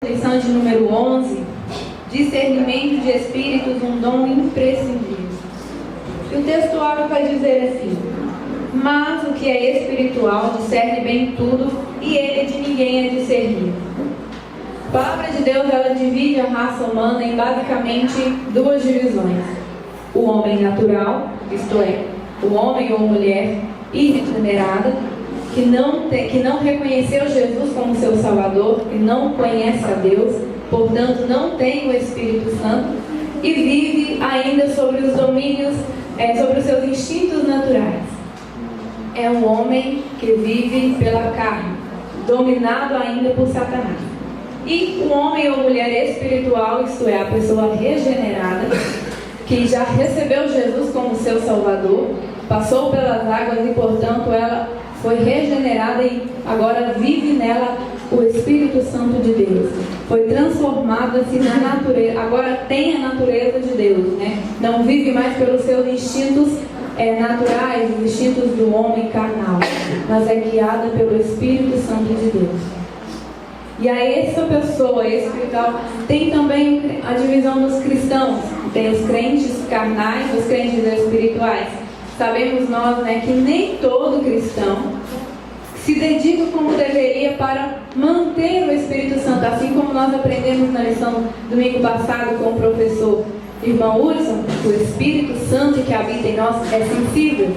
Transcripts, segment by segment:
Lição de número 11, discernimento de espíritos, um dom imprescindível. E o texto áureo vai dizer assim: mas o que é espiritual discerne bem tudo, e ele de ninguém é discernido. A palavra de Deus, ela divide a raça humana em basicamente duas divisões: o homem natural, isto é, o homem ou mulher irregenerada, que não reconheceu Jesus como seu Salvador e não conhece a Deus, portanto não tem o Espírito Santo e vive ainda sobre os domínios, sobre os seus instintos naturais. É um homem que vive pela carne, dominado ainda por Satanás. E o homem ou mulher espiritual, isto é, a pessoa regenerada, que já recebeu Jesus como seu Salvador, passou pelas águas e, portanto, ela foi regenerada e agora vive nela o Espírito Santo de Deus. Foi transformada assim na natureza, agora tem a natureza de Deus, né? Não vive mais pelos seus instintos naturais, os instintos do homem carnal, mas é guiada pelo Espírito Santo de Deus. E aí essa pessoa espiritual tem também a divisão dos cristãos. Tem os crentes carnais, os crentes espirituais. Sabemos nós, né, que nem todo cristão se dedica como deveria para manter o Espírito Santo, assim como nós aprendemos na lição domingo passado com o professor irmão Wilson. O Espírito Santo que habita em nós é sensível.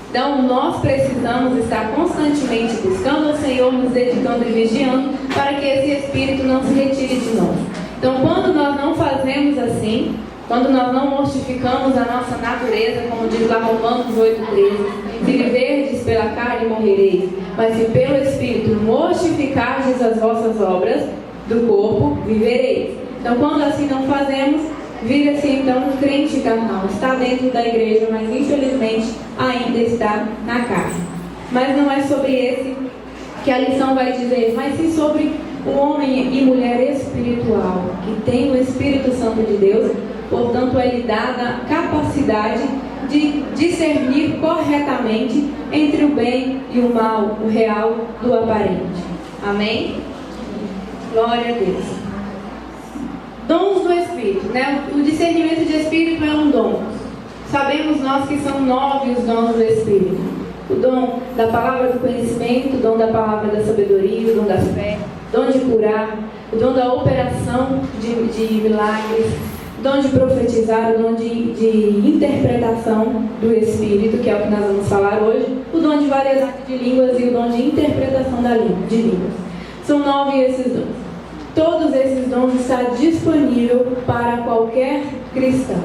Então nós precisamos estar constantemente buscando o Senhor, nos dedicando e vigiando para que esse Espírito não se retire de nós. Então quando nós não fazemos assim, quando nós não mortificamos a nossa natureza, como diz lá Romanos 8,13, se viverdes pela carne morrereis, mas se pelo Espírito mortificardes as vossas obras do corpo, vivereis. Então quando assim não fazemos, vira-se então um crente carnal, está dentro da igreja, mas infelizmente ainda está na carne. Mas não é sobre esse que a lição vai dizer, mas sim sobre o homem e mulher espiritual, que tem o Espírito Santo de Deus, portanto é lhe dada a capacidade de discernir corretamente entre o bem e o mal, o real do aparente. Amém? Glória a Deus. Dons do Espírito, né? O discernimento de Espírito é um dom. Sabemos nós que são 9 os dons do Espírito: o dom da palavra do conhecimento, o dom da palavra da sabedoria, o dom da fé, o dom de curar, o dom da operação de milagres, o dom de profetizar, o dom de interpretação do Espírito, que é o que nós vamos falar hoje, o dom de variedade de línguas e o dom de interpretação de línguas. São 9 esses dons. Todos esses dons estão disponíveis para qualquer cristão.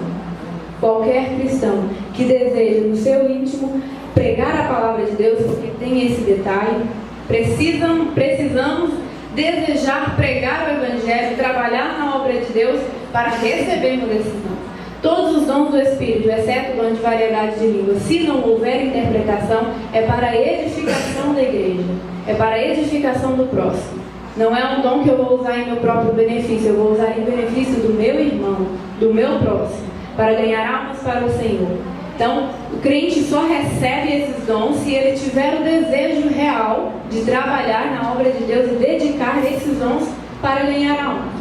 Qualquer cristão que deseja no seu íntimo pregar a palavra de Deus, porque tem esse detalhe. Precisamos desejar pregar o Evangelho, trabalhar na obra de Deus para recebermos esses dons. Todos os dons do Espírito, exceto o dom de variedade de línguas, se não houver interpretação, é para a edificação da igreja, é para a edificação do próximo. Não é um dom que eu vou usar em meu próprio benefício, eu vou usar em benefício do meu irmão, do meu próximo, para ganhar almas para o Senhor. Então, o crente só recebe esses dons se ele tiver o desejo real de trabalhar na obra de Deus e dedicar esses dons para ganhar almas.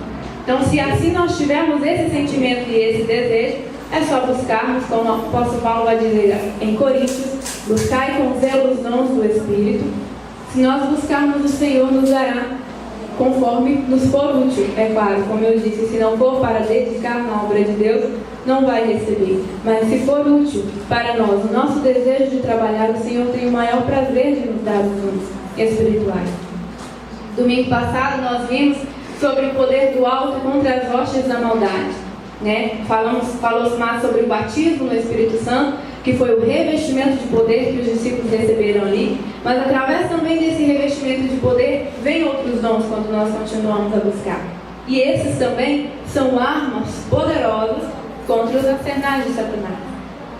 Então, se assim nós tivermos esse sentimento e esse desejo, é só buscarmos, como o apóstolo Paulo vai dizer em Coríntios, buscai com zelo os dons do Espírito. Se nós buscarmos o Senhor, nos dará conforme nos for útil, é claro, como eu disse, se não for para dedicar na obra de Deus, não vai receber. Mas se for útil para nós, o nosso desejo de trabalhar, o Senhor tem o maior prazer de nos dar os dons espirituais. Domingo passado nós vimos sobre o poder do alto contra as hostes da maldade, né? Falou-se mais sobre o batismo no Espírito Santo, que foi o revestimento de poder que os discípulos receberam ali, mas através também desse revestimento de poder, vem outros dons quando nós continuamos a buscar. E esses também são armas poderosas contra os arsenais de Satanás.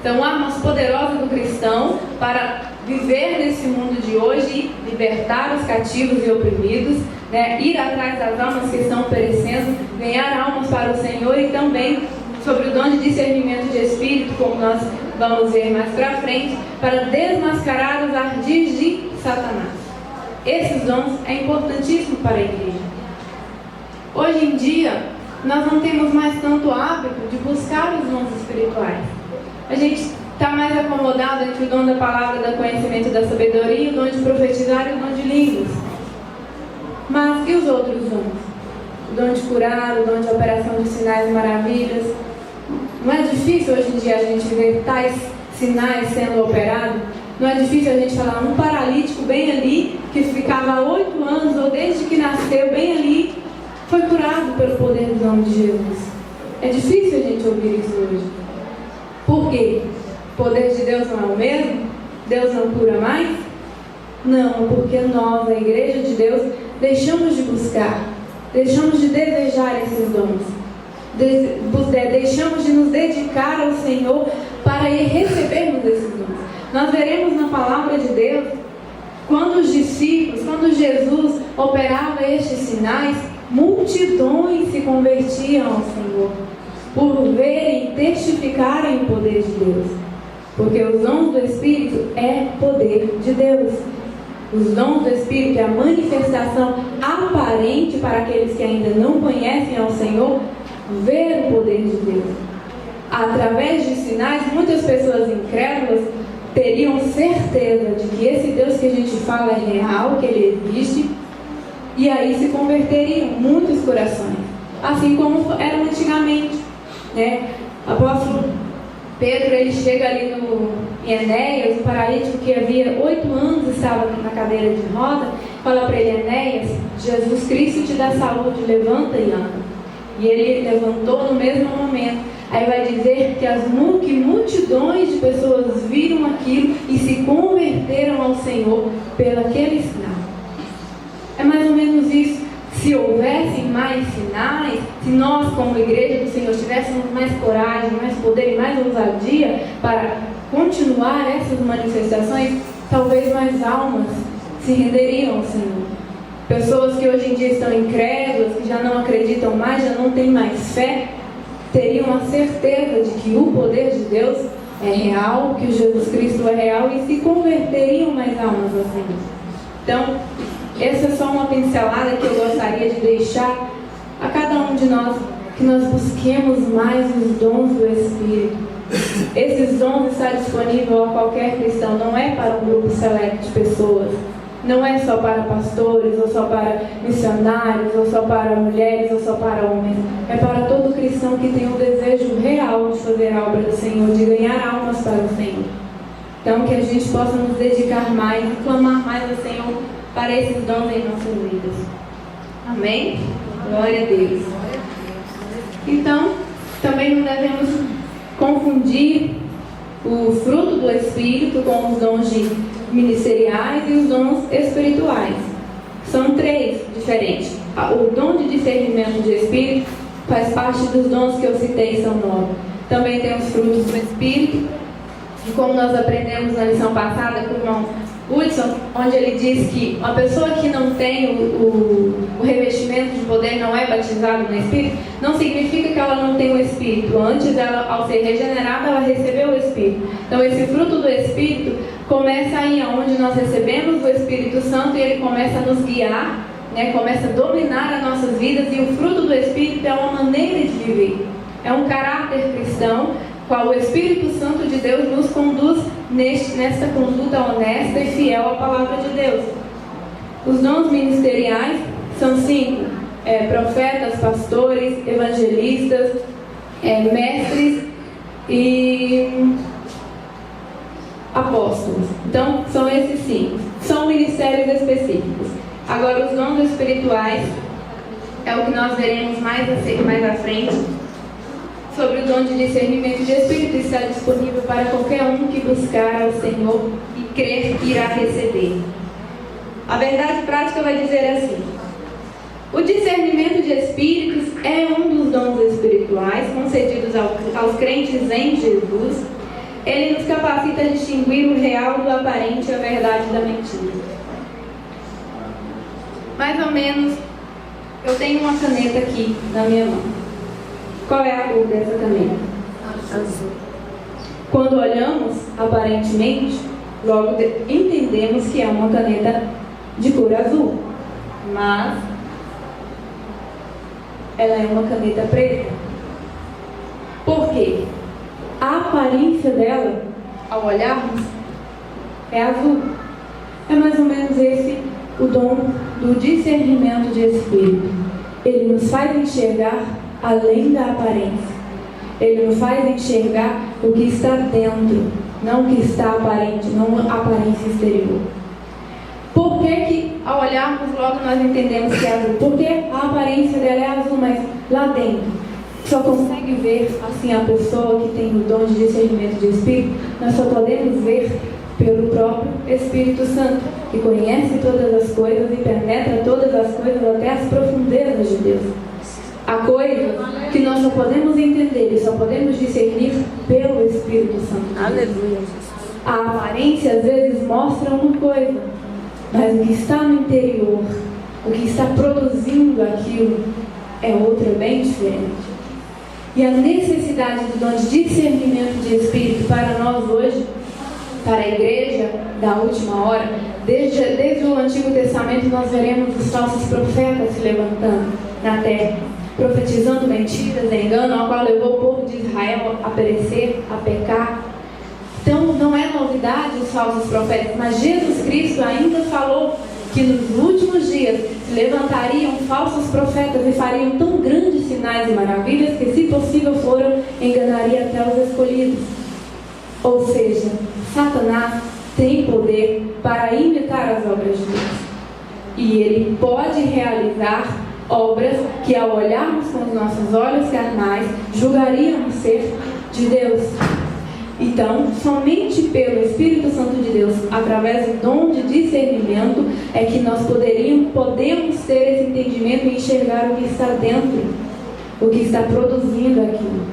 São armas poderosas do cristão para viver nesse mundo de hoje, libertar os cativos e oprimidos, né? Ir atrás das almas que estão perecendo, ganhar almas para o Senhor, e também sobre o dom de discernimento de espírito, como nós vamos ver mais para frente, para desmascarar os ardis de Satanás. Esses dons é importantíssimo para a igreja. Hoje em dia, nós não temos mais tanto hábito de buscar os dons espirituais. A gente está mais acomodado entre o dom da palavra, do conhecimento e da sabedoria, o dom de profetizar e o dom de línguas. Mas e os outros dons? O dom de curar, o dom de operação de sinais e maravilhas. Não é difícil hoje em dia a gente ver tais sinais sendo operados? Não é difícil a gente falar um paralítico bem ali, que ficava há 8 anos, ou desde que nasceu bem ali, foi curado pelo poder do nome de Jesus. É difícil a gente ouvir isso hoje. Por quê? O poder de Deus não é o mesmo? Deus não cura mais? Não, porque nós, a igreja de Deus, deixamos de buscar, deixamos de desejar esses dons, deixamos de nos dedicar ao Senhor para recebermos esses dons. Nós veremos na palavra de Deus, quando os discípulos, quando Jesus operava estes sinais, multidões se convertiam ao Senhor, por verem e testificarem o poder de Deus. Porque os dons do Espírito é poder de Deus. Os dons do Espírito é a manifestação aparente para aqueles que ainda não conhecem ao Senhor, ver o poder de Deus. Através de sinais, muitas pessoas incrédulas teriam certeza de que esse Deus que a gente fala é real, que Ele existe, e aí se converteriam muitos corações, assim como eram antigamente, né? O apóstolo Pedro, ele chega ali em Enéas, o paralítico que havia 8 anos estava na cadeira de roda, fala para ele: Enéas, Jesus Cristo te dá saúde, levanta e anda. E ele levantou no mesmo momento. Aí vai dizer que multidões de pessoas viram aquilo e se converteram ao Senhor pelo aquele sinal. É mais ou menos isso. Se houvessem mais sinais, se nós como igreja do Senhor tivéssemos mais coragem, mais poder e mais ousadia para continuar essas manifestações, talvez mais almas se renderiam ao Senhor. Pessoas que hoje em dia estão incrédulas, que já não acreditam mais, já não têm mais fé, teriam a certeza de que o poder de Deus é real, que o Jesus Cristo é real, e se converteriam mais almas ao Senhor. Então, essa é só uma pincelada que eu gostaria de deixar a cada um de nós, que nós busquemos mais os dons do Espírito. Esses dons estão disponíveis a qualquer cristão, não é para um grupo select de pessoas. Não é só para pastores, ou só para missionários, ou só para mulheres, ou só para homens. É para todo cristão que tem um desejo real de fazer a obra do Senhor, de ganhar almas para o Senhor. Então, que a gente possa nos dedicar mais e clamar mais ao Senhor para esses dons em nossas vidas. Amém? Glória a Deus. Então, também não devemos confundir o fruto do Espírito com os dons ministeriais e os dons espirituais. São 3 diferentes. O dom de discernimento de Espírito faz parte dos dons que eu citei, são 9. Também tem os frutos do Espírito, e como nós aprendemos na lição passada com o irmão Hudson, onde ele diz que uma pessoa que não tem o revestimento de poder, não é batizada no Espírito, não significa que ela não tem o Espírito. Antes, ela, ao ser regenerada, ela recebeu o Espírito. Então, esse fruto do Espírito começa aí onde nós recebemos o Espírito Santo, e ele começa a nos guiar, né? Começa a dominar as nossas vidas, e o fruto do Espírito é uma maneira de viver, é um caráter cristão, qual o Espírito Santo de Deus nos conduz nesta conduta honesta e fiel à palavra de Deus. Os dons ministeriais são 5: profetas, pastores, evangelistas, mestres e apóstolos. Então, são esses 5. São ministérios específicos. Agora, os dons espirituais é o que nós veremos mais à frente. Sobre o dom de discernimento de Espírito, está disponível para qualquer um que buscar ao Senhor e crer que irá receber. A verdade prática vai dizer assim: o discernimento de Espíritos é um dos dons espirituais concedidos aos crentes em Jesus. Ele nos capacita a distinguir o real do aparente e a verdade da mentira. Mais ou menos, eu tenho uma caneta aqui na minha mão. Qual é a cor dessa caneta? Azul. Quando olhamos, aparentemente, logo entendemos que é uma caneta de cor azul. Mas ela é uma caneta preta. Por quê? A aparência dela, ao olharmos, é azul. É mais ou menos esse o dom do discernimento de espírito. Ele nos faz enxergar além da aparência. Ele nos faz enxergar o que está dentro, não o que está aparente, não a aparência exterior. Por que ao olharmos logo nós entendemos que é azul? Porque a aparência dela é azul, mas lá dentro só consegue ver assim a pessoa que tem o dom de discernimento de espírito. Nós só podemos ver pelo próprio Espírito Santo, que conhece todas as coisas e penetra todas as coisas até as profundezas de Deus. A coisa que nós só podemos entender e só podemos discernir pelo Espírito Santo. Aleluia. A aparência às vezes mostra uma coisa, mas o que está no interior, o que está produzindo aquilo, é outra bem diferente. E a necessidade do dom de discernimento de espírito para nós hoje, para a igreja da última hora, desde o Antigo Testamento nós veremos os falsos profetas se levantando na terra, profetizando mentiras, engano, ao qual levou o povo de Israel a perecer, a pecar. Então não é novidade os falsos profetas, mas Jesus Cristo ainda falou que nos últimos dias se levantariam falsos profetas e fariam tão grandes sinais e maravilhas que, se possível foram, enganaria até os escolhidos. Ou seja, Satanás tem poder para imitar as obras de Deus. E ele pode realizar obras que, ao olharmos com os nossos olhos carnais, julgaríamos ser de Deus. Então, somente pelo Espírito Santo de Deus, através do dom de discernimento, é que nós podemos ter esse entendimento e enxergar o que está dentro, o que está produzindo aquilo.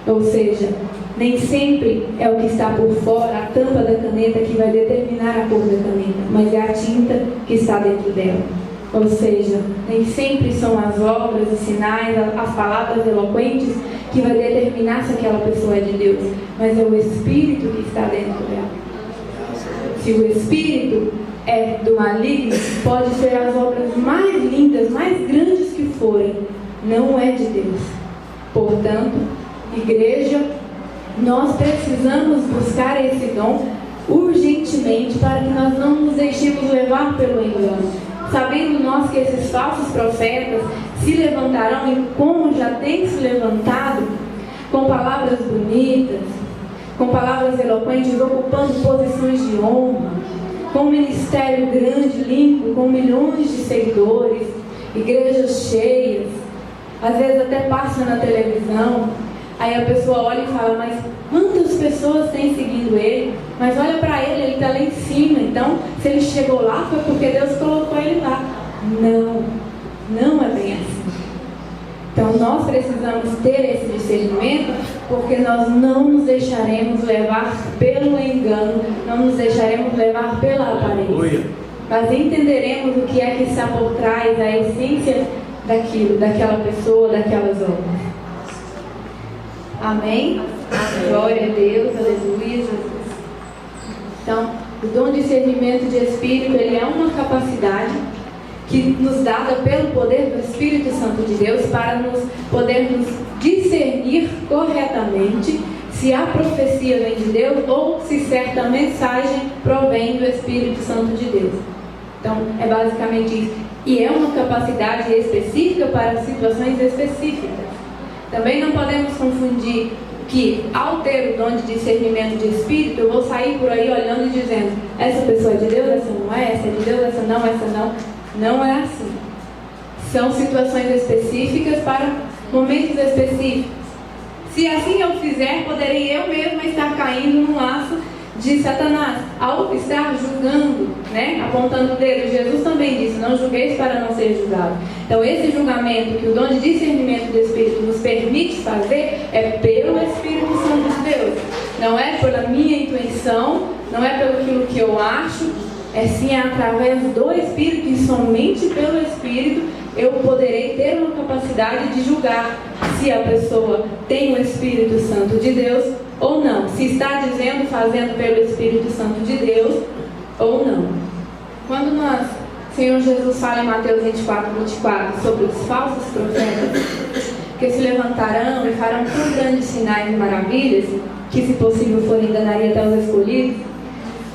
Ou seja, nem sempre é o que está por fora, a tampa da caneta, que vai determinar a cor da caneta, mas é a tinta que está dentro dela. Ou seja, nem sempre são as obras, os sinais, as palavras eloquentes que vai determinar se aquela pessoa é de Deus, mas é o Espírito que está dentro dela. Se o Espírito é do maligno, pode ser as obras mais lindas, mais grandes que forem, não é de Deus. Portanto, igreja, nós precisamos buscar esse dom urgentemente para que nós não nos deixemos levar pelo engano. Sabendo nós que esses falsos profetas se levantarão, e como já têm se levantado, com palavras bonitas, com palavras eloquentes, ocupando posições de honra, com um ministério grande, limpo, com milhões de seguidores, igrejas cheias, às vezes até passa na televisão. Aí a pessoa olha e fala, mas quantas pessoas têm seguindo ele? Mas olha para ele, ele está lá em cima. Então, se ele chegou lá, foi porque Deus colocou ele lá. Não é bem assim. Então, nós precisamos ter esse discernimento, porque nós não nos deixaremos levar pelo engano, não nos deixaremos levar pela aparência. Mas entenderemos o que é que está por trás, a essência daquilo, daquela pessoa, daquelas obras. Amém? Glória a Deus, aleluia, Jesus. Então, o dom de discernimento de espírito, ele é uma capacidade que nos dada pelo poder do Espírito Santo de Deus para nos podermos discernir corretamente se a profecia vem de Deus ou se certa mensagem provém do Espírito Santo de Deus. Então, é basicamente isso. E é uma capacidade específica para situações específicas. Também não podemos confundir que, ao ter o dom de discernimento de espírito, eu vou sair por aí olhando e dizendo, essa pessoa é de Deus, essa não é, essa é de Deus, essa não. Não é assim. São situações específicas para momentos específicos. Se assim eu fizer, poderei eu mesma estar caindo no laço de Satanás, ao estar julgando, apontando o dedo. Jesus também disse, não julgueis para não ser julgado. Então esse julgamento que o dom de discernimento do Espírito nos permite fazer é pelo Espírito Santo de Deus. Não é pela minha intuição, não é pelo aquilo que eu acho, é sim através do Espírito, e somente pelo Espírito eu poderei ter uma capacidade de julgar se a pessoa tem o Espírito Santo de Deus ou não, se está dizendo, fazendo pelo Espírito Santo de Deus ou não. Quando o Senhor Jesus fala em Mateus 24 sobre os falsos profetas, que se levantarão e farão tão grandes sinais e maravilhas, que se possível for enganaria até os escolhidos.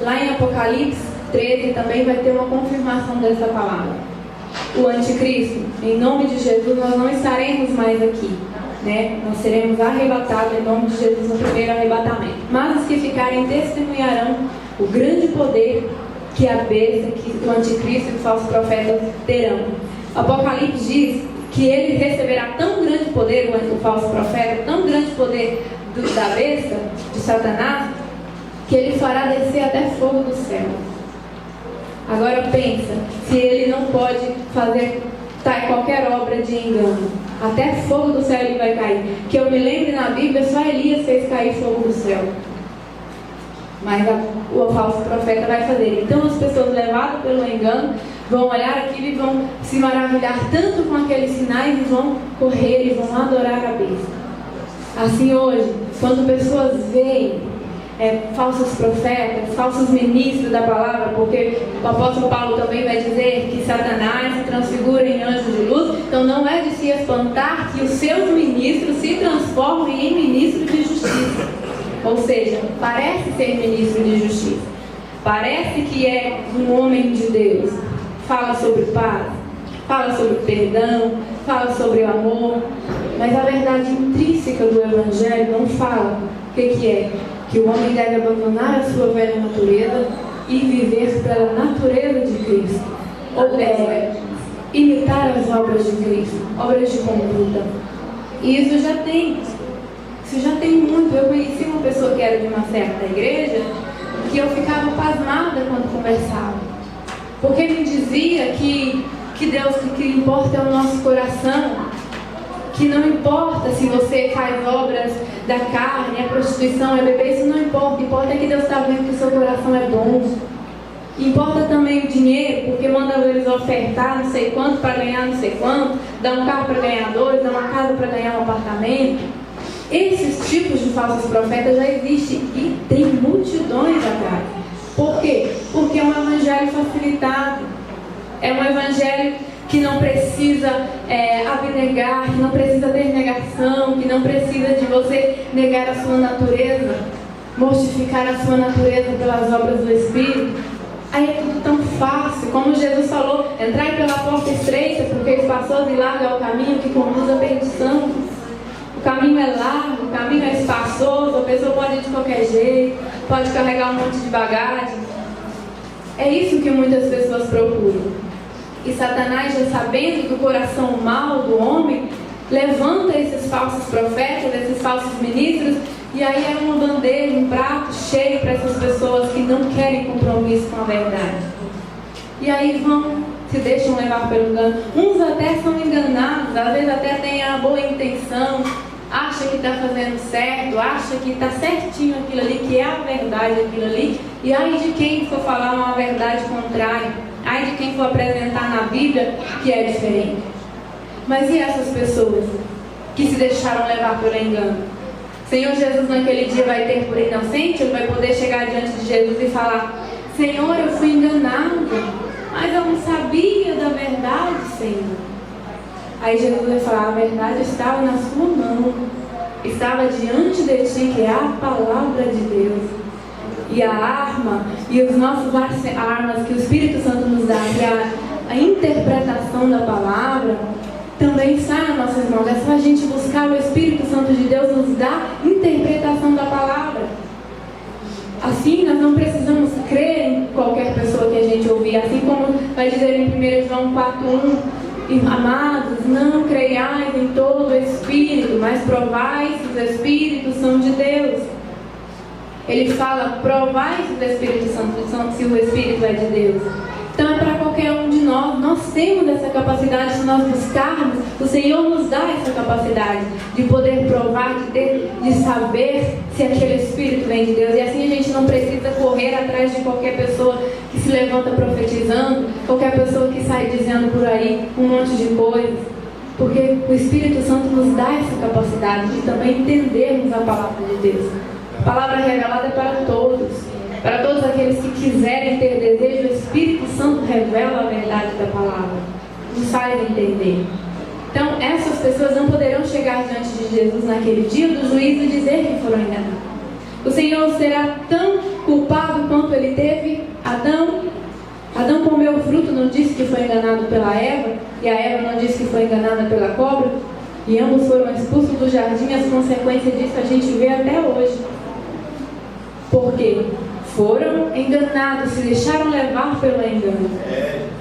Lá em Apocalipse 13 também vai ter uma confirmação dessa palavra. O anticristo, em nome de Jesus, nós não estaremos mais aqui, né? Nós seremos arrebatados em nome de Jesus no primeiro arrebatamento. Mas os que ficarem testemunharão o grande poder que a besta, que o anticristo e os falsos profetas terão. Apocalipse diz que ele receberá tão grande poder, o falso profeta, tão grande poder da besta, de Satanás, que ele fará descer até fogo do céu. Agora pensa, se ele não pode fazer qualquer obra de engano, até fogo do céu ele vai cair. Que eu me lembre, na Bíblia, só Elias fez cair fogo do céu. Mas o falso profeta vai fazer. Então as pessoas levadas pelo engano vão olhar aquilo e vão se maravilhar tanto com aqueles sinais e vão correr e vão adorar a besta. Assim hoje, quando pessoas veem falsos profetas, falsos ministros da palavra, porque o apóstolo Paulo também vai dizer que Satanás se transfigura em anjo de luz, então não é de se espantar que os seus ministros se transformem em ministros de justiça. Ou seja, parece ser ministro de justiça, parece que é um homem de Deus, fala sobre paz, fala sobre perdão, fala sobre amor, mas a verdade intrínseca do Evangelho não fala o que é. Que o homem deve abandonar a sua velha natureza e viver pela natureza de Cristo. Ou imitar as obras de Cristo, obras de conduta. E isso já tem muito. Eu conheci uma pessoa que era de uma certa igreja, que eu ficava pasmada quando conversava. Porque me dizia que Deus, que importa é o nosso coração. Que não importa se você faz obras da carne, é prostituição, é beber, isso não importa. Importa é que Deus está vendo que o seu coração é bom. Importa também o dinheiro, porque manda eles ofertar não sei quanto para ganhar não sei quanto, dá um carro para ganhar 2, dá uma casa para ganhar um apartamento. Esses tipos de falsos profetas já existem e tem multidões atrás. Por quê? Porque é um evangelho facilitado. É um evangelho que não precisa abnegar, que não precisa ter negação, que não precisa de você negar a sua natureza, mortificar a sua natureza pelas obras do Espírito. Aí é tudo tão fácil, como Jesus falou, entrai pela porta estreita, porque espaçoso e largo é o caminho que conduz à perdição. O caminho é largo, o caminho é espaçoso, a pessoa pode ir de qualquer jeito, pode carregar um monte de bagagem. É isso que muitas pessoas procuram. E Satanás, já sabendo do coração mau do homem, levanta esses falsos profetas, esses falsos ministros, e aí é uma bandeja, um prato cheio para essas pessoas que não querem compromisso com a verdade. E aí se deixam levar pelo engano. Uns até são enganados, às vezes até têm a boa intenção, acha que está fazendo certo, acha que está certinho aquilo ali, que é a verdade aquilo ali, e aí de quem for falar uma verdade contrária. Ai de quem for apresentar na Bíblia que é diferente. Mas e essas pessoas que se deixaram levar pelo engano? Senhor Jesus naquele dia vai ter por inocente? Ele vai poder chegar diante de Jesus e falar: Senhor, eu fui enganado, mas eu não sabia da verdade, Senhor. Aí Jesus vai falar: a verdade estava na sua mão, estava diante de ti, que é a palavra de Deus. E a arma, e os nossos armas que o Espírito Santo nos dá, que é a interpretação da palavra, também está nas nossas mãos. É só a gente buscar o Espírito Santo de Deus nos dar interpretação da palavra. Assim, nós não precisamos crer em qualquer pessoa que a gente ouvir. Assim como vai dizer em 1 João 4:1, amados, não creiais em todo o Espírito, mas provai se os Espíritos são de Deus. Ele fala: provai se o Espírito Santo, se o Espírito é de Deus. Então é para qualquer um de nós. Nós temos essa capacidade, se nós buscarmos, o Senhor nos dá essa capacidade de poder provar, de saber se aquele Espírito vem de Deus. E assim a gente não precisa correr atrás de qualquer pessoa que se levanta profetizando, qualquer pessoa que sai dizendo por aí um monte de coisas. Porque o Espírito Santo nos dá essa capacidade de também entendermos a palavra de Deus. A palavra revelada é para todos aqueles que quiserem ter desejo. O Espírito Santo revela a verdade da palavra, nos faz entender. Então essas pessoas não poderão chegar chegar diante de Jesus naquele dia do juízo e dizer que foram enganados. O Senhor será tão culpado quanto ele teve Adão. Adão comeu o fruto, não disse que foi enganado pela Eva, e a Eva não disse que foi enganada pela cobra, e ambos foram expulsos do jardim. As consequências disso a gente vê até hoje. Porque foram enganados, se deixaram levar pelo engano.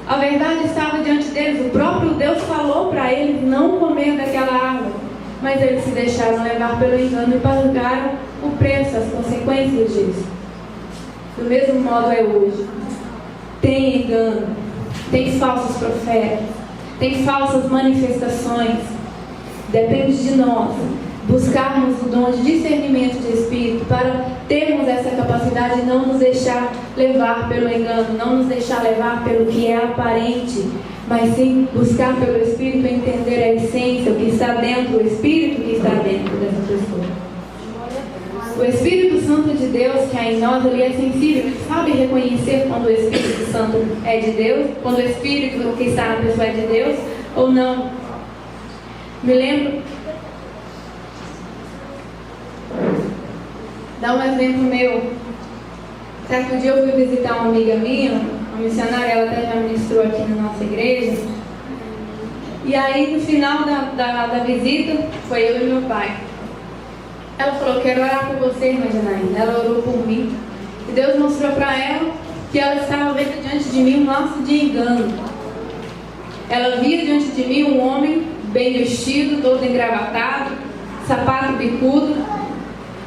A verdade estava diante deles, o próprio Deus falou para eles não comer daquela árvore, mas eles se deixaram levar pelo engano e pagaram o preço, as consequências disso. Do mesmo modo é hoje. Tem engano, tem falsos profetas, tem falsas manifestações. Depende de nós buscarmos o dom de discernimento de espírito para termos essa capacidade de não nos deixar levar pelo engano, não nos deixar levar pelo que é aparente, mas sim buscar pelo espírito entender a essência, o que está dentro, o espírito que está dentro dessa pessoa. O Espírito Santo de Deus que há em nós, ele é sensível, ele sabe reconhecer quando o Espírito Santo é de Deus, quando o Espírito que está na pessoa é de Deus ou não. Me lembro, dá um exemplo meu. Certo dia eu fui visitar uma amiga minha, uma missionária, ela até já ministrou aqui na nossa igreja. E aí no final da visita, foi eu e meu pai. Ela falou, quero orar por você, irmã Janaína. Ela orou por mim. E Deus mostrou para ela que ela estava vendo diante de mim um laço de engano. Ela via diante de mim um homem bem vestido, todo engravatado, sapato bicudo,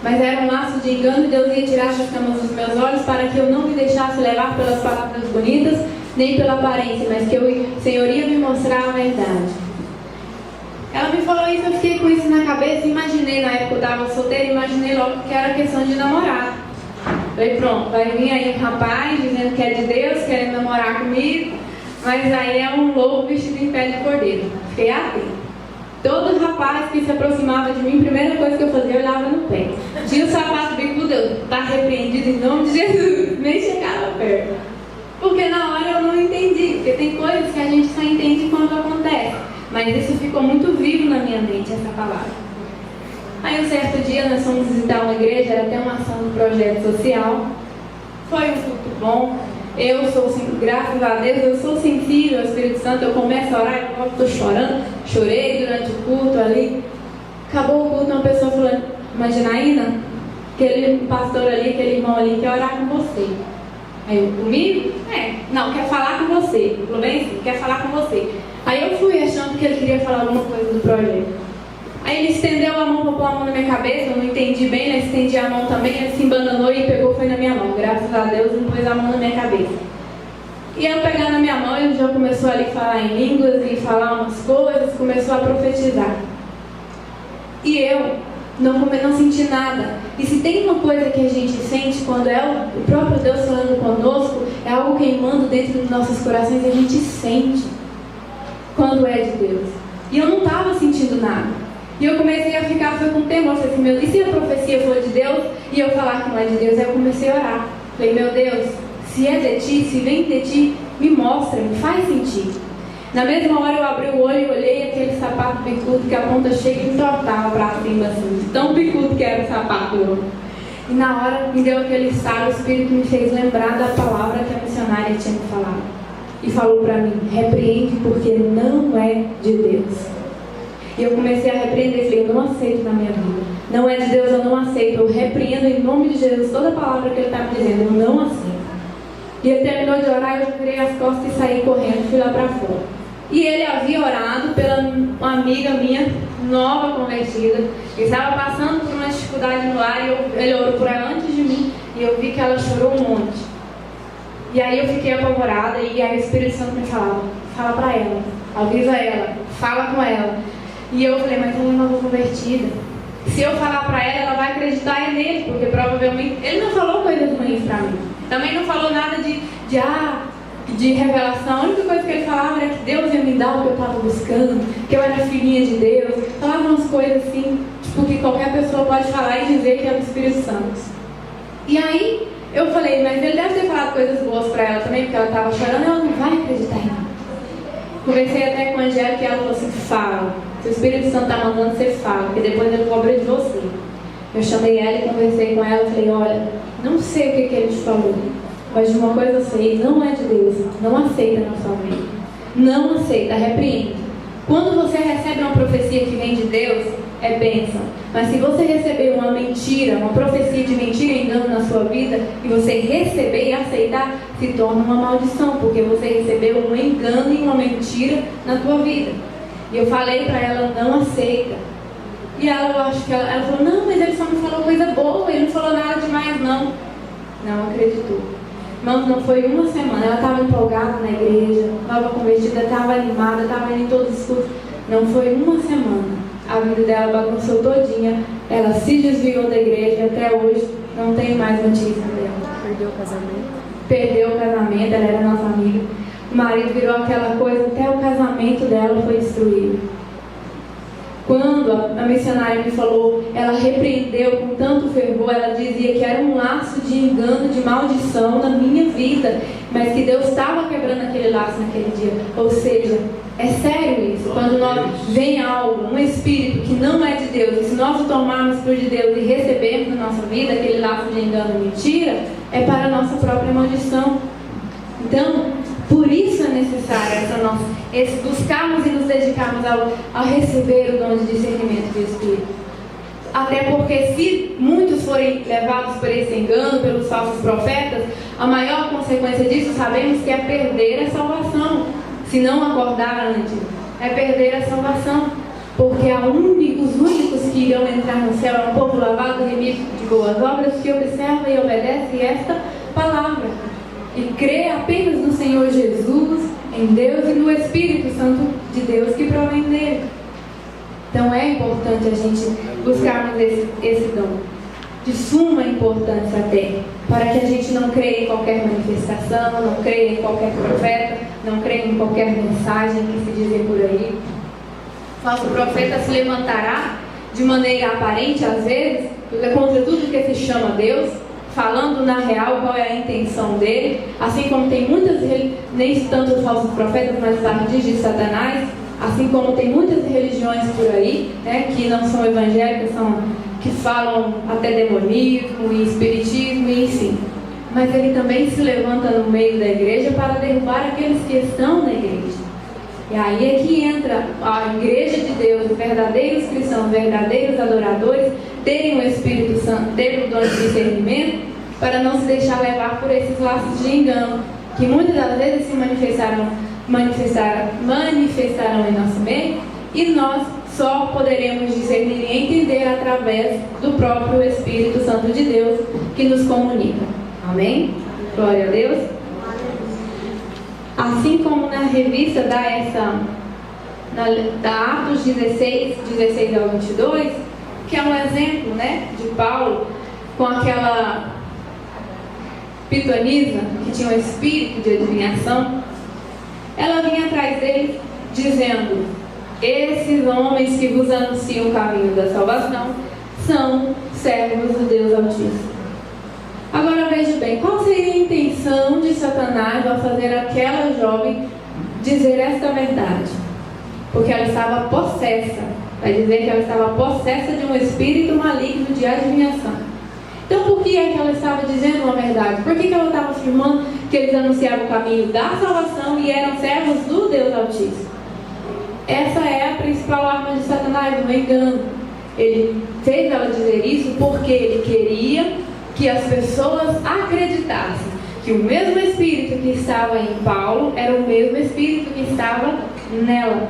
mas era um laço de engano e Deus ia tirar as camas dos meus olhos para que eu não me deixasse levar pelas palavras bonitas, nem pela aparência, mas que o Senhor ia me mostrar a verdade. Ela me falou isso, eu fiquei com isso na cabeça, imaginei, na época eu estava solteira, imaginei logo que era questão de namorar. Falei, pronto, vai vir aí um rapaz dizendo que é de Deus, querendo namorar comigo, mas aí é um lobo vestido em pele de cordeiro. Fiquei atenta. Todo rapaz que se aproximava de mim, a primeira coisa que eu fazia, eu olhava no pé. Tinha o sapato bicudo, eu tá repreendido em nome de Jesus, nem chegava perto. Porque na hora eu não entendi, porque tem coisas que a gente só entende quando acontece. Mas isso ficou muito vivo na minha mente, essa palavra. Aí um certo dia nós fomos visitar uma igreja, era até uma ação do projeto social. Foi um culto bom. Eu sou, graças a Deus, eu sou sensível ao Espírito Santo. Eu começo a orar, eu estou chorando. Chorei durante o culto ali. Acabou o culto, uma pessoa falou, irmã Janaína, aquele pastor ali, aquele irmão ali, quer orar com você. Aí eu, comigo? Não, quer falar com você. Falou bem assim, quer falar com você. Aí eu fui achando que ele queria falar alguma coisa do projeto. Aí ele estendeu a mão para pôr a mão na minha cabeça, eu não entendi bem, né? Estendi a mão também, ele se embananou e pegou, foi na minha mão. Graças a Deus, não pôs a mão na minha cabeça. E eu pegando na minha mão, ele já começou ali a falar em línguas e falar umas coisas, começou a profetizar. E eu não senti nada. E se tem uma coisa que a gente sente quando é o próprio Deus falando conosco, é algo queimando dentro dos nossos corações, a gente sente quando é de Deus. E eu não estava sentindo nada. E eu comecei a ficar, foi com temor, falei assim, e se a profecia for de Deus e eu falar que não é de Deus? Aí eu comecei a orar. Falei, meu Deus, se é de ti, se vem de ti, me mostra, me faz sentir. Na mesma hora eu abri o olho e olhei aquele sapato bicudo que a ponta chega e entortava para cima assim, tão bicudo que era o sapato. E na hora me deu aquele estalo, o Espírito me fez lembrar da palavra que a missionária tinha me falado. E falou para mim, repreende porque não é de Deus. E eu comecei a repreender, falei, eu não aceito na minha vida. Não é de Deus, eu não aceito. Eu repreendo em nome de Jesus toda a palavra que ele está me dizendo, eu não aceito. E ele terminou de orar, eu virei as costas e saí correndo, fui lá para fora. E ele havia orado pela uma amiga minha, nova convertida, que estava passando por uma dificuldade no lar, e ele orou por ela antes de mim, e eu vi que ela chorou um monte. E aí eu fiquei apavorada, e aí o Espírito Santo me falava, fala para ela, avisa ela, fala com ela. E eu falei, mas ela é nova convertida. Se eu falar para ela, ela vai acreditar nele, porque provavelmente ele não falou coisas ruins para mim. Também não falou nada de revelação. A única coisa que ele falava era que Deus ia me dar o que eu estava buscando, que eu era filhinha de Deus. Falava umas coisas assim, tipo, que qualquer pessoa pode falar e dizer que é do Espírito Santo. E aí eu falei, mas ele deve ter falado coisas boas para ela também, porque ela estava chorando, ela não vai acreditar em mim. Conversei até com a Angélica e ela falou assim, fala. Se o Espírito Santo está mandando, você fala. Eu chamei ela e conversei com ela, falei, olha, não sei o que ele te falou, mas de uma coisa eu sei, não é de Deus, não aceita na sua vida. Não aceita, repreende. Quando você recebe uma profecia que vem de Deus, é bênção. Mas se você receber uma mentira, uma profecia de mentira e engano na sua vida, e você receber e aceitar, se torna uma maldição, porque você recebeu um engano e uma mentira na tua vida. E eu falei para ela, não aceita. E ela, eu acho que ela falou, não, mas ele só me falou coisa boa, ele não falou nada demais, não. Não acreditou. Irmãos, não foi uma semana, ela estava empolgada na igreja, nova convertida, estava animada, estava indo em todos os cultos. Não foi uma semana. A vida dela bagunçou todinha, ela se desviou da igreja e até hoje não tem mais notícia dela. Perdeu o casamento? Perdeu o casamento, ela era nossa amiga. O marido virou aquela coisa, até o casamento dela foi destruído. Quando a missionária me falou, ela repreendeu com tanto fervor, ela dizia que era um laço de engano, de maldição na minha vida, mas que Deus estava quebrando aquele laço naquele dia. Ou seja, é sério isso. Quando vem algo, um espírito que não é de Deus, e se nós o tomarmos por de Deus e recebermos na nossa vida aquele laço de engano e mentira, é para a nossa própria maldição. Então, por isso é necessário buscarmos e nos dedicarmos ao receber o dom de discernimento do Espírito. Até porque se muitos forem levados por esse engano, pelos falsos profetas, a maior consequência disso sabemos que é perder a salvação. Se não acordar antes, é perder a salvação. Porque os únicos que irão entrar no céu é um povo lavado, remido de boas obras, que observa e obedece esta palavra. E crê apenas no Senhor Jesus, em Deus e no Espírito Santo de Deus que provém dele. Então é importante a gente buscarmos esse dom, de suma importância até, para que a gente não creia em qualquer manifestação, não creia em qualquer profeta, não creia em qualquer mensagem que se dizer por aí. O falso profeta se levantará de maneira aparente, às vezes, contra tudo que se chama Deus, falando na real qual é a intenção dele, assim como tem muitas, nem tanto os falsos profetas, mas os ardis de Satanás, assim como tem muitas religiões por aí, né, que não são evangélicas, que falam até demonismo e espiritismo e enfim. Mas ele também se levanta no meio da igreja para derrubar aqueles que estão na igreja. E aí é que entra a igreja de Deus, os verdadeiros cristãos, verdadeiros adoradores, terem o Espírito Santo, terem o dom de discernimento, para não se deixar levar por esses laços de engano, que muitas das vezes se manifestarão em nosso meio, e nós só poderemos discernir e entender através do próprio Espírito Santo de Deus, que nos comunica. Amém? Glória a Deus. Assim como na revista da Atos 16 ao 22, que é um exemplo, né, de Paulo com aquela pitonisa que tinha um espírito de adivinhação. Ela vinha atrás dele dizendo: esses homens que vos anunciam o caminho da salvação são servos do Deus Altíssimo. Agora veja bem, qual seria a intenção de Satanás ao fazer aquela jovem dizer esta verdade? Porque ela estava possessa. Vai dizer que ela estava possessa de um espírito maligno de adivinhação. Então por que é que ela estava dizendo uma verdade? Por que ela estava afirmando que eles anunciavam o caminho da salvação e eram servos do Deus Altíssimo? Essa é a principal arma de Satanás, o engano. Ele fez ela dizer isso porque ele queria que as pessoas acreditassem que o mesmo Espírito que estava em Paulo era o mesmo Espírito que estava nela.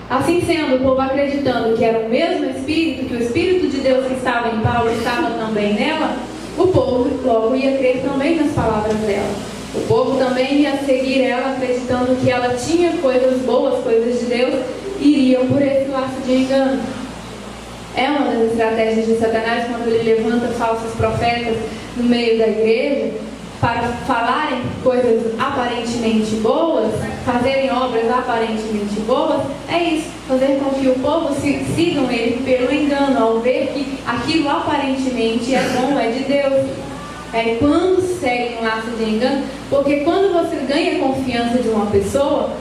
Assim sendo, o povo acreditando que era o mesmo Espírito, que o Espírito de Deus que estava em Paulo estava também nela, o povo logo ia crer também nas palavras dela. O povo também ia seguir ela, acreditando que ela tinha coisas boas, coisas de Deus, e iriam por esse laço de engano. É uma das estratégias de Satanás quando ele levanta falsos profetas no meio da igreja para falarem coisas aparentemente boas, fazerem obras aparentemente boas. É isso, fazer com que o povo sigam ele pelo engano, ao ver que aquilo aparentemente é bom, é de Deus. É quando segue um laço de engano, porque quando você ganha confiança de uma pessoa,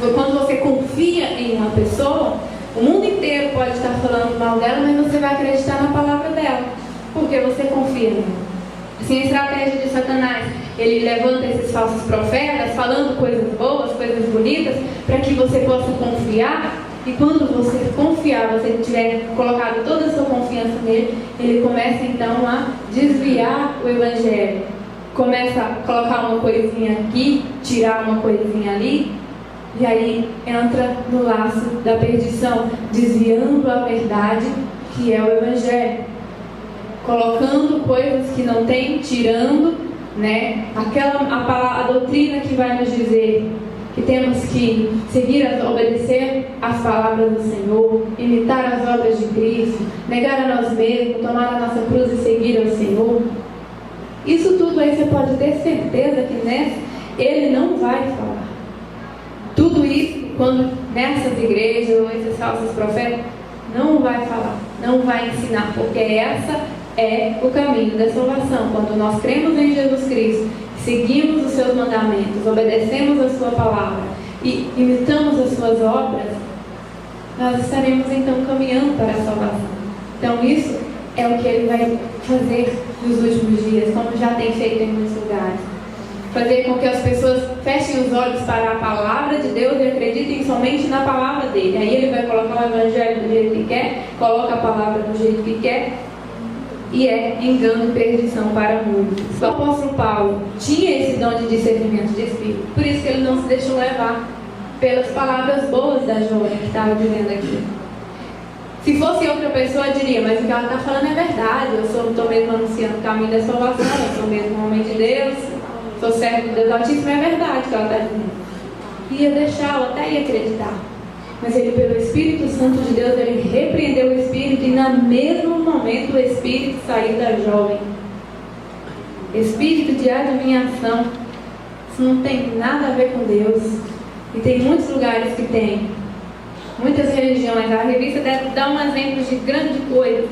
quando você confia em uma pessoa, o mundo inteiro pode estar falando mal dela, mas você vai acreditar na palavra dela. porque você confia nele. Assim, a estratégia de Satanás, ele levanta esses falsos profetas, falando coisas boas, coisas bonitas, para que você possa confiar. E quando você confiar, você tiver colocado toda a sua confiança nele, ele começa então a desviar o evangelho. Começa a colocar uma coisinha aqui, tirar uma coisinha ali, e aí entra no laço da perdição, desviando a verdade que é o evangelho, colocando coisas que não tem, tirando, né, a doutrina que vai nos dizer que temos que obedecer às palavras do Senhor, imitar as obras de Cristo, negar a nós mesmos, tomar a nossa cruz e seguir ao Senhor. Isso tudo aí você pode ter certeza que ele não vai falar. Tudo isso, quando nessas igrejas ou esses falsos profetas, não vai falar, não vai ensinar, porque essa é o caminho da salvação. Quando nós cremos em Jesus Cristo, seguimos os seus mandamentos, obedecemos a sua palavra e imitamos as suas obras, nós estaremos então caminhando para a salvação. Então isso é o que ele vai fazer nos últimos dias, como já tem feito em muitos lugares. Fazer com que as pessoas fechem os olhos para a palavra de Deus e acreditem somente na palavra dele. Aí ele vai colocar o evangelho do jeito que quer, coloca a palavra do jeito que quer, e é engano e perdição para muitos. O apóstolo Paulo tinha esse dom de discernimento de espírito, por isso que ele não se deixou levar pelas palavras boas da jovem que estava dizendo aqui. Se fosse outra pessoa, eu diria, mas o que ela está falando é verdade, eu estou mesmo anunciando o caminho da salvação, eu sou mesmo homem de Deus, sou servo de Deus Altíssimo, é verdade o que ela está dizendo. Ia deixá-lo, até ia acreditar. Mas ele, pelo Espírito Santo de Deus, ele repreendeu o Espírito, e no mesmo momento o Espírito saiu da jovem. Espírito de adivinhação, isso não tem nada a ver com Deus. E tem muitos lugares que tem, muitas religiões. A revista deve dar um exemplo de grande coisa.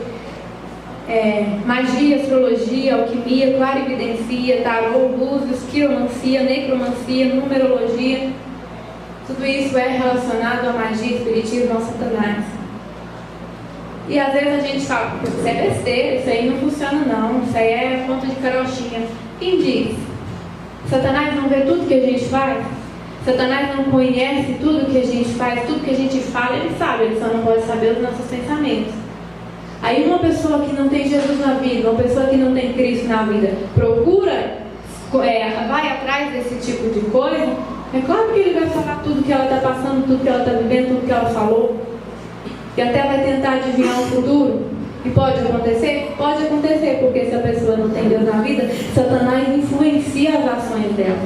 Magia, astrologia, alquimia, clarividencia, tarô, búzios, quiromancia, necromancia, numerologia. Tudo isso é relacionado à magia, espiritismo, ao Satanás. E às vezes a gente fala, isso é besteira, isso aí não funciona não, isso aí é conta de carochinha. Quem diz? Satanás não vê tudo que a gente faz? Satanás não conhece tudo que a gente faz, tudo que a gente fala, ele sabe, ele só não pode saber os nossos pensamentos. Aí uma pessoa que não tem Jesus na vida, uma pessoa que não tem Cristo na vida, procura, vai atrás desse tipo de coisa, é claro que ele vai falar tudo que ela está passando, tudo que ela está vivendo, tudo que ela falou. E até vai tentar adivinhar o futuro. E pode acontecer? Pode acontecer, porque se a pessoa não tem Deus na vida, Satanás influencia as ações dela,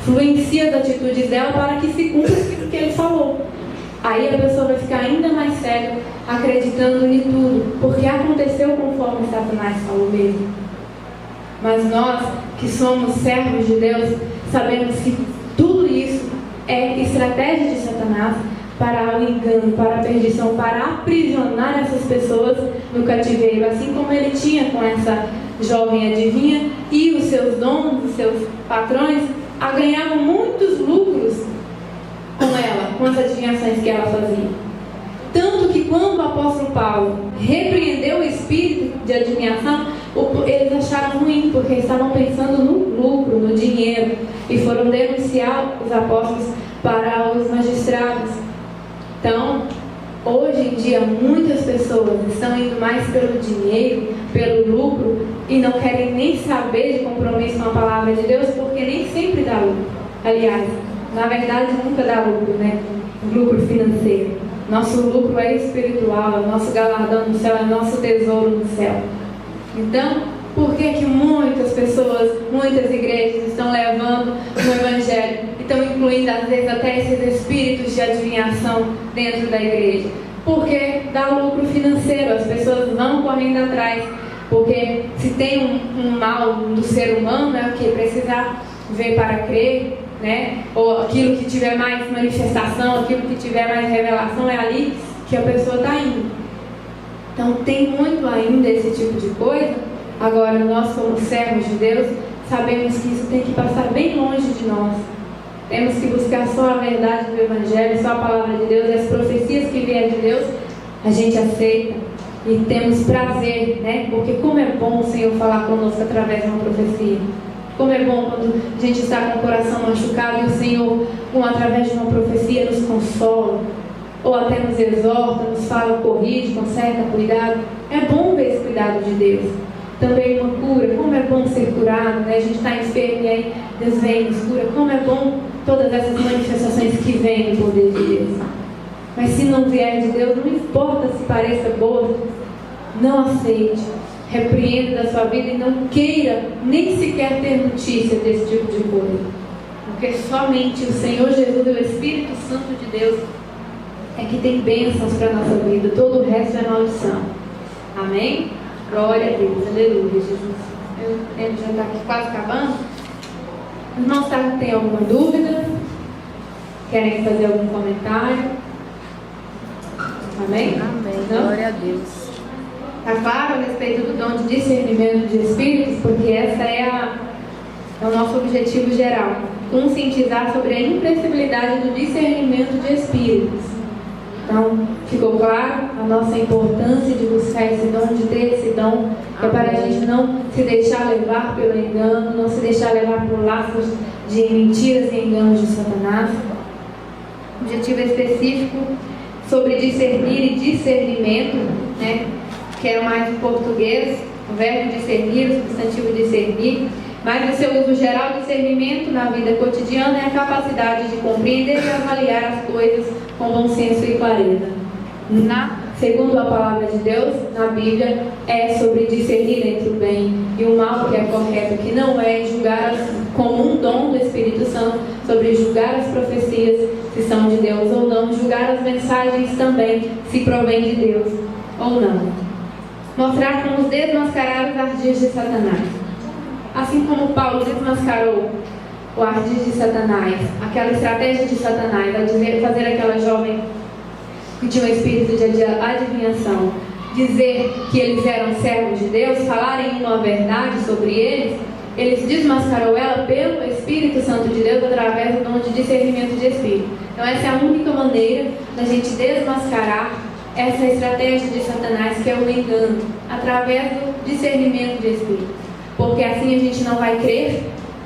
influencia as atitudes dela para que se cumpra aquilo que ele falou. Aí a pessoa vai ficar ainda mais cega, acreditando em tudo, porque aconteceu conforme Satanás falou mesmo. Mas nós, que somos servos de Deus, sabemos que tudo isso é estratégia de Satanás para o engano, para a perdição, para aprisionar essas pessoas no cativeiro, assim como ele tinha com essa jovem adivinha, e os seus donos, os seus patrões ganhavam muitos lucros com ela, com as adivinhações que ela fazia. Tanto que quando o apóstolo Paulo repreendeu o espírito de adivinhação, eles acharam ruim, porque estavam pensando no lucro, no dinheiro, e foram denunciar os apóstolos para os magistrados. Então, hoje em dia, muitas pessoas estão indo mais pelo dinheiro, pelo lucro, e não querem nem saber de compromisso com a palavra de Deus, porque nem sempre dá lucro. Aliás, na verdade, nunca dá lucro, né? Lucro financeiro. Nosso lucro é espiritual, nosso galardão no céu é nosso tesouro no céu. Então, por que que muitas pessoas, muitas igrejas estão levando no Evangelho e estão incluindo às vezes até esses espíritos de adivinhação dentro da igreja? Porque dá lucro financeiro, as pessoas vão correndo atrás. Porque se tem um mal do ser humano, é o que? Precisar ver para crer, né? Ou aquilo que tiver mais manifestação, aquilo que tiver mais revelação, é ali que a pessoa está indo. Então tem muito ainda esse tipo de coisa. Agora nós, como servos de Deus, sabemos que isso tem que passar bem longe de nós. Temos que buscar só a verdade do Evangelho, só a palavra de Deus, e as profecias que vierem de Deus a gente aceita. E temos prazer, né? Porque como é bom o Senhor falar conosco através de uma profecia. Como é bom quando a gente está com o coração machucado e o Senhor, através de uma profecia, nos consola. Ou até nos exorta, nos fala, corrige, conserta, cuidado. É bom ver esse cuidado de Deus. Também uma cura, como é bom ser curado, né? A gente está enfermo e aí Deus vem e nos cura. Como é bom todas essas manifestações que vêm do poder de Deus. Mas se não vier de Deus, não importa se pareça boa, não aceite. Repreenda da sua vida e não queira nem sequer ter notícia desse tipo de coisa. Porque somente o Senhor Jesus e o Espírito Santo de Deus é que tem bênçãos para a nossa vida. Todo o resto é maldição. Amém? Glória a Deus. Aleluia, Jesus. Eu tempo já está aqui quase acabando. Irmãos, tem alguma dúvida? Querem fazer algum comentário? Amém? Amém. Não? Glória a Deus. Está claro a respeito do dom de discernimento de espíritos? Porque essa é o nosso objetivo geral. Conscientizar sobre a imprevisibilidade do discernimento de espíritos. Então, ficou claro a nossa importância de buscar esse dom, de ter esse dom, que é para a gente não se deixar levar pelo engano, não se deixar levar por laços de mentiras e enganos de Satanás. Objetivo específico sobre discernir e discernimento, né? Quero mais em português, o verbo discernir, o substantivo discernir. Mas no seu uso geral, discernimento na vida cotidiana é a capacidade de compreender e avaliar as coisas com bom senso e clareza. Segundo a palavra de Deus, na Bíblia, é sobre discernir entre o bem e o mal, que é correto, que não é julgar como um dom do Espírito Santo, sobre julgar as profecias, se são de Deus ou não, julgar as mensagens também, se provém de Deus ou não. Mostrar como desmascarar os ardis de Satanás. Assim como Paulo desmascarou o ardis de Satanás, aquela estratégia de Satanás, ao fazer aquela jovem que tinha um espírito de adivinhação, dizer que eles eram servos de Deus, falarem uma verdade sobre eles desmascarou ela pelo Espírito Santo de Deus através do dom de discernimento de espírito. Então essa é a única maneira da gente desmascarar essa estratégia de Satanás, que é o engano, através do discernimento de espírito. Porque assim a gente não vai crer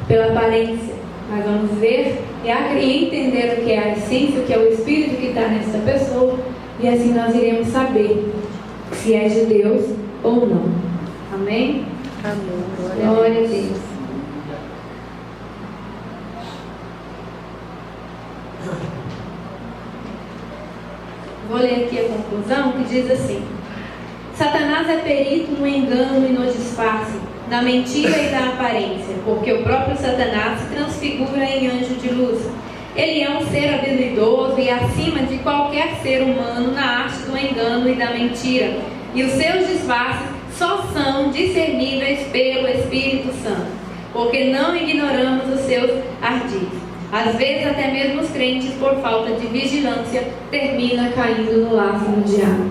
pela aparência, mas vamos ver e entender o que é a essência, o que é o espírito que está nessa pessoa, e assim nós iremos saber se é de Deus ou não. Amém? Amém. Glória a Deus. Vou ler aqui a conclusão, que diz assim: Satanás é perito no engano e no disfarce, na mentira e na aparência, porque o próprio Satanás se transfigura em anjo de luz. Ele é um ser habilidoso e acima de qualquer ser humano na arte do engano e da mentira, e os seus disfarces só são discerníveis pelo Espírito Santo, porque não ignoramos os seus ardis. Às vezes até mesmo os crentes, por falta de vigilância, terminam caindo no laço do diabo.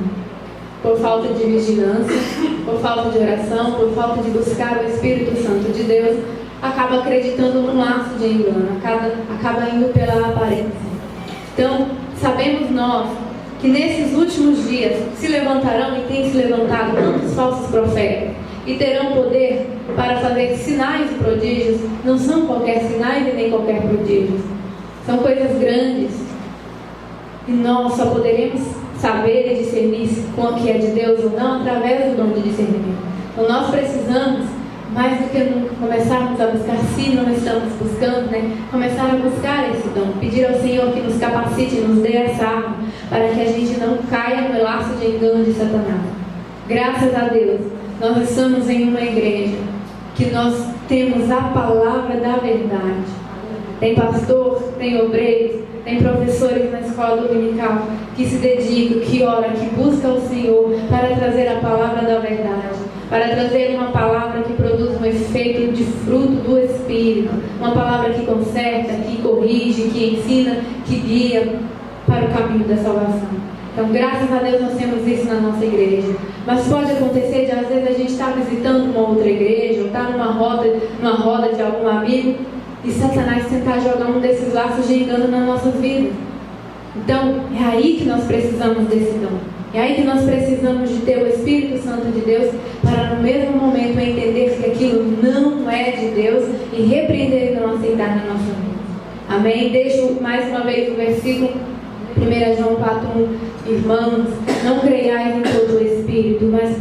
Por falta de vigilância, por falta de oração, por falta de buscar o Espírito Santo de Deus, acaba acreditando no laço de engano, acaba indo pela aparência. Então, sabemos nós que nesses últimos dias se levantarão e têm se levantado tantos falsos profetas e terão poder para fazer sinais e prodígios. Não são qualquer sinais e nem qualquer prodígios, são coisas grandes, e nós só poderemos saber e discernir com o que é de Deus ou não através do dom de discernimento. Então nós precisamos, mais do que nunca, começarmos a buscar, se não estamos buscando, começar a buscar esse dom, pedir ao Senhor que nos capacite, nos dê essa arma, para que a gente não caia no laço de engano de Satanás. Graças a Deus, nós estamos em uma igreja que nós temos a palavra da verdade. Tem pastor, tem obreiros, tem professores na escola dominical que se dedicam, que oram, que buscam o Senhor para trazer a palavra da verdade, para trazer uma palavra que produz um efeito de fruto do Espírito, uma palavra que conserta, que corrige, que ensina, que guia para o caminho da salvação. Então, graças a Deus, nós temos isso na nossa igreja. Mas pode acontecer de, às vezes, a gente estar visitando uma outra igreja, ou estar numa roda de algum amigo, e Satanás tentar jogar um desses laços de engano na nossa vida. Então, é aí que nós precisamos desse dom. E aí que nós precisamos de ter o Espírito Santo de Deus para no mesmo momento entender que aquilo não é de Deus e repreender e não aceitar na nossa vida. Amém? Deixo mais uma vez o versículo 1 João 4:1. Irmãos, não creiais em todo o Espírito, mas